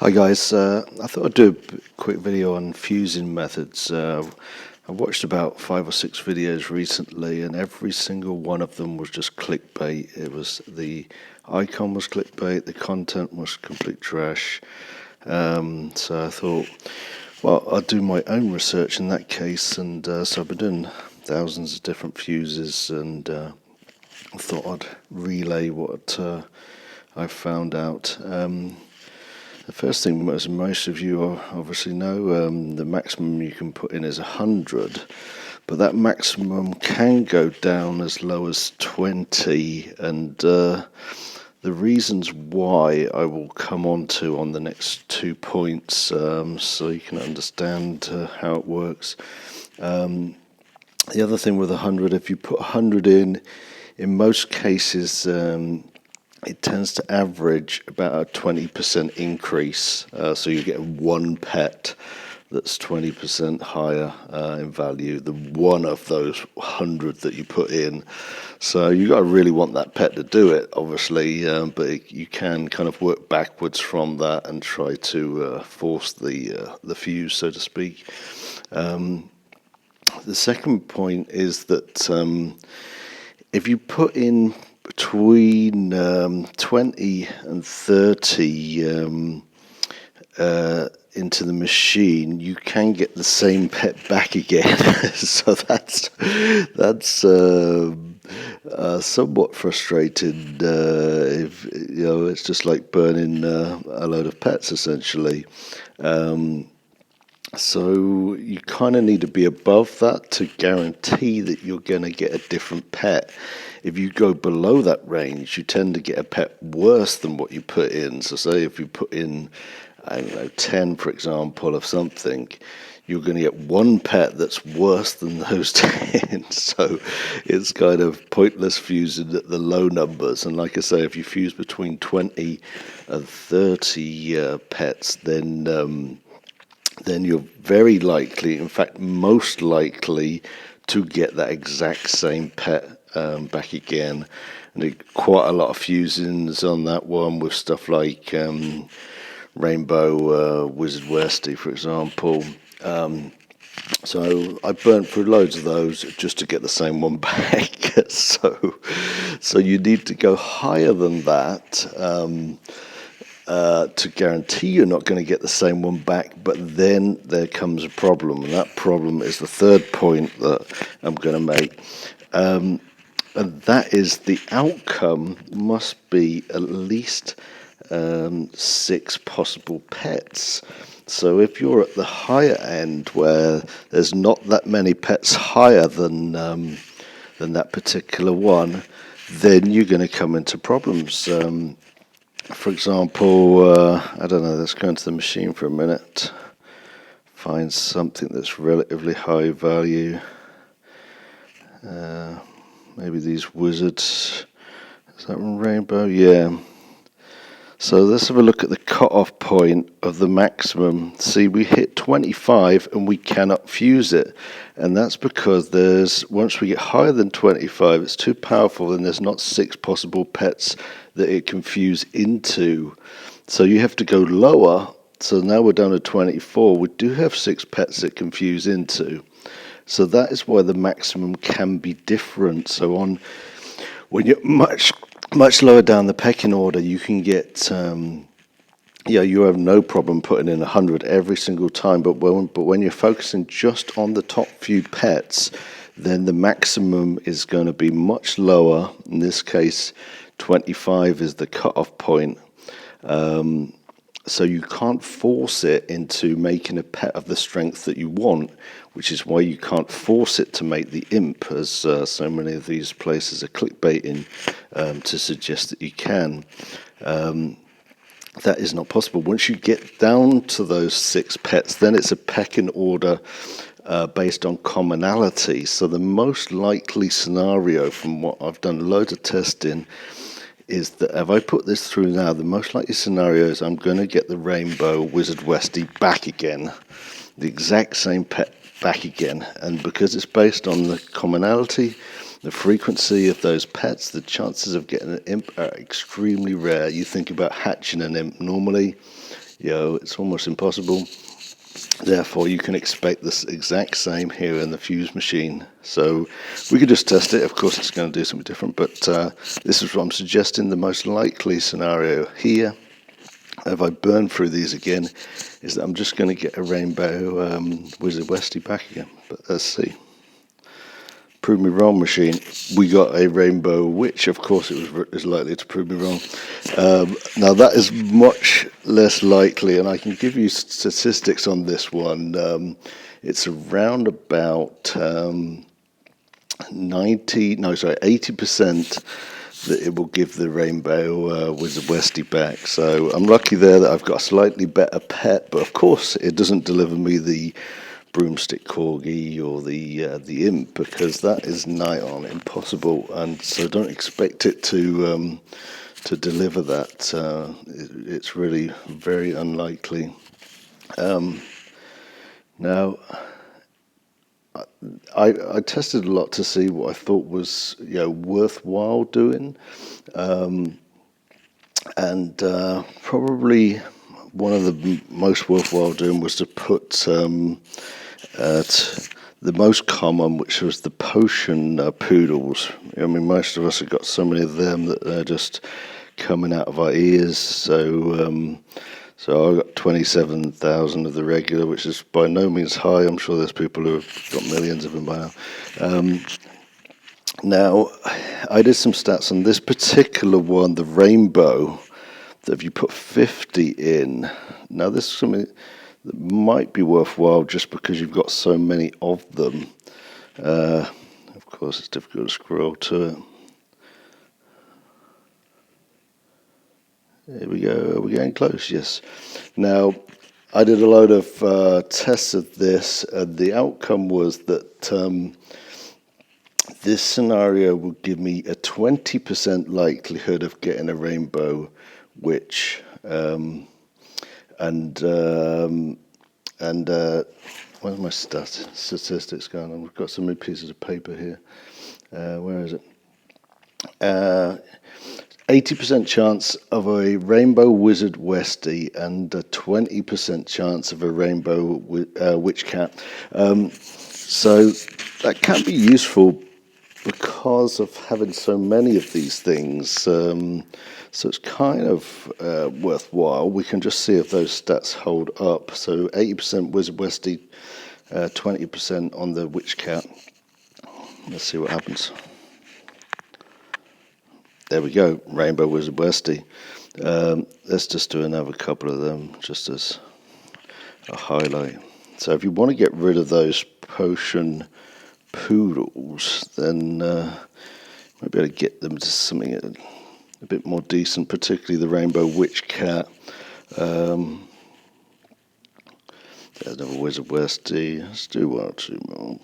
Hi guys, I thought I'd do a quick video on fusing methods. I watched about 5 or 6 videos recently, and every single one of them was just clickbait. It was the icon was clickbait, the content was complete trash. So I thought, well, I'll do my own research in that case, and so I've been doing thousands of different fuses, and I thought I'd relay what I found out. The first thing, as most of you obviously know, the maximum you can put in is 100, but that maximum can go down as low as 20, and the reasons why I will come on to on the next 2 points, so you can understand how it works. The other thing with 100, if you put 100 in most cases, it tends to average about a 20% increase. So you get one pet that's 20% higher in value than one of those 100 that you put in. So you got to really want that pet to do it, obviously, but you can kind of work backwards from that and try to force the fuse, so to speak. The second point is that if you put in between 20 and 30 into the machine, you can get the same pet back again. So that's somewhat frustrating. If you know, it's just like burning a load of pets, essentially. So you kind of need to be above that to guarantee that you're going to get a different pet. If you go below that range, you tend to get a pet worse than what you put in. So say if you put in, I don't know, 10, for example, of something, you're going to get one pet that's worse than those 10. So it's kind of pointless fusing at the low numbers. And like I say, if you fuse between 20 and 30 pets, then you're very likely, in fact, most likely, to get that exact same pet back again. And there are quite a lot of fusings on that one with stuff like Rainbow Wizard Westy, for example. So I burnt through loads of those just to get the same one back. So you need to go higher than that. To guarantee you're not going to get the same one back, but then there comes a problem, and that problem is the third point that I'm going to make, and that is the outcome must be at least 6 possible pets. So if you're at the higher end where there's not that many pets higher than that particular one, then you're going to come into problems. For example, I don't know, let's go into the machine for a minute, find something that's relatively high value. Maybe these wizards. Is that one Rainbow? Yeah. So let's have a look at the cutoff point of the maximum. See, we hit 25 and we cannot fuse it. And that's because once we get higher than 25, it's too powerful and there's not 6 possible pets that it can fuse into. So you have to go lower. So now we're down to 24. We do have 6 pets it can fuse into. So that is why the maximum can be different. So when you're much lower down the pecking order, you can get, you have no problem putting in 100 every single time. But when you're focusing just on the top few pets, then the maximum is going to be much lower. In this case, 25 is the cutoff point. So you can't force it into making a pet of the strength that you want, which is why you can't force it to make the imp, as so many of these places are clickbaiting to suggest that you can. That is not possible. Once you get down to those 6 pets, then it's a pecking order based on commonality. So the most likely scenario, from what I've done loads of testing, is that if I put this through now, the most likely scenario is I'm going to get the Rainbow Wizard Westy back again, the exact same pet back again. And because it's based on the commonality, the frequency of those pets, the chances of getting an imp are extremely rare. You think about hatching an imp normally, it's almost impossible. Therefore, you can expect this exact same here in the fuse machine. So we could just test it. Of course, it's going to do something different, but this is what I'm suggesting. The most likely scenario here, if I burn through these again, is that I'm just going to get a rainbow Wizard Westy back again. But let's see. Prove me wrong machine. We got a rainbow, which of course it is likely to prove me wrong. Now that is much less likely, and I can give you statistics on this one. It's around about 80% that it will give the rainbow Wizard Westy back. So I'm lucky there that I've got a slightly better pet, but of course it doesn't deliver me the Broomstick Corgi or the Imp, because that is nigh on impossible, and so don't expect it to deliver that. It's really very unlikely. Now, I tested a lot to see what I thought was worthwhile doing, and probably one of the most worthwhile doing was to put the most common, which was the potion poodles. I mean, most of us have got so many of them that they're just coming out of our ears. So I got 27,000 of the regular, which is by no means high. I'm sure there's people who have got millions of them by now. Now, I did some stats on this particular one, the rainbow, that if you put 50 in, now this is something that might be worthwhile just because you've got so many of them. Of course, it's difficult to scroll to it. Here we go, we're getting close, yes. Now, I did a load of tests of this, and the outcome was that this scenario would give me a 20% likelihood of getting a rainbow witch. Where's my statistics going on? We've got so many pieces of paper here. Where is it? 80% chance of a rainbow wizard Westie and a 20% chance of a rainbow witch cat. So that can be useful because of having so many of these things. So it's kind of worthwhile. We can just see if those stats hold up. So 80% Wizard Westie, 20% on the Witch Cat. Let's see what happens. There we go, Rainbow Wizard Westie. Let's just do another couple of them just as a highlight. So if you want to get rid of those potion poodles, then might be able to get them to something a bit more decent, particularly the Rainbow Witch Cat. There's another Wizard Westie. Let's do one or two more,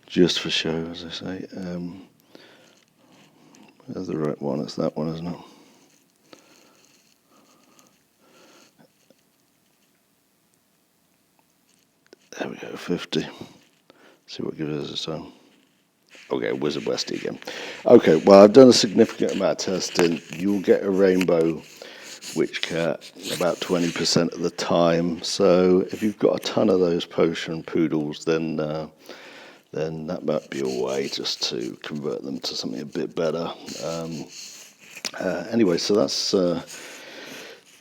just for show, as I say. That's the right one. It's that one, isn't it? There we go, 50. See what gives us this time. Okay, Wizard Westie again. Okay, well, I've done a significant amount of testing. You'll get a rainbow witch cat about 20% of the time. So if you've got a ton of those potion poodles, then that might be a way just to convert them to something a bit better. Anyway, so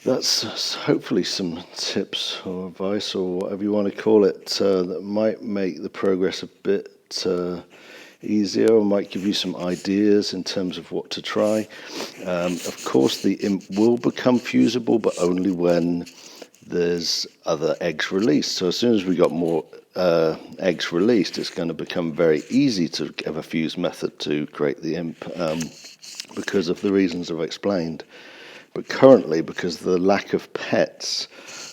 that's hopefully some tips or advice or whatever you want to call it that might make the progress a bit easier, or might give you some ideas in terms of what to try. Of course, the Imp will become fusible, but only when there's other eggs released. So as soon as we got more eggs released, it's going to become very easy to have a fuse method to create the Imp because of the reasons I've explained. But currently, because of the lack of pets,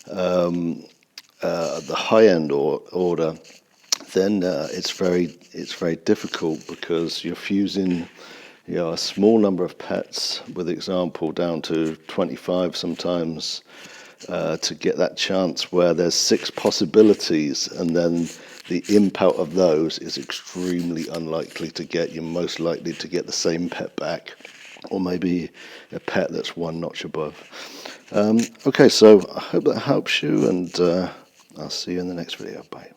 the high-end order, then it's very difficult because you're fusing a small number of pets, with example down to 25 sometimes, to get that chance where there's 6 possibilities, and then the Imp out of those is extremely unlikely to get. You're most likely to get the same pet back, or maybe a pet that's one notch above. Okay, so I hope that helps you, and I'll see you in the next video. Bye.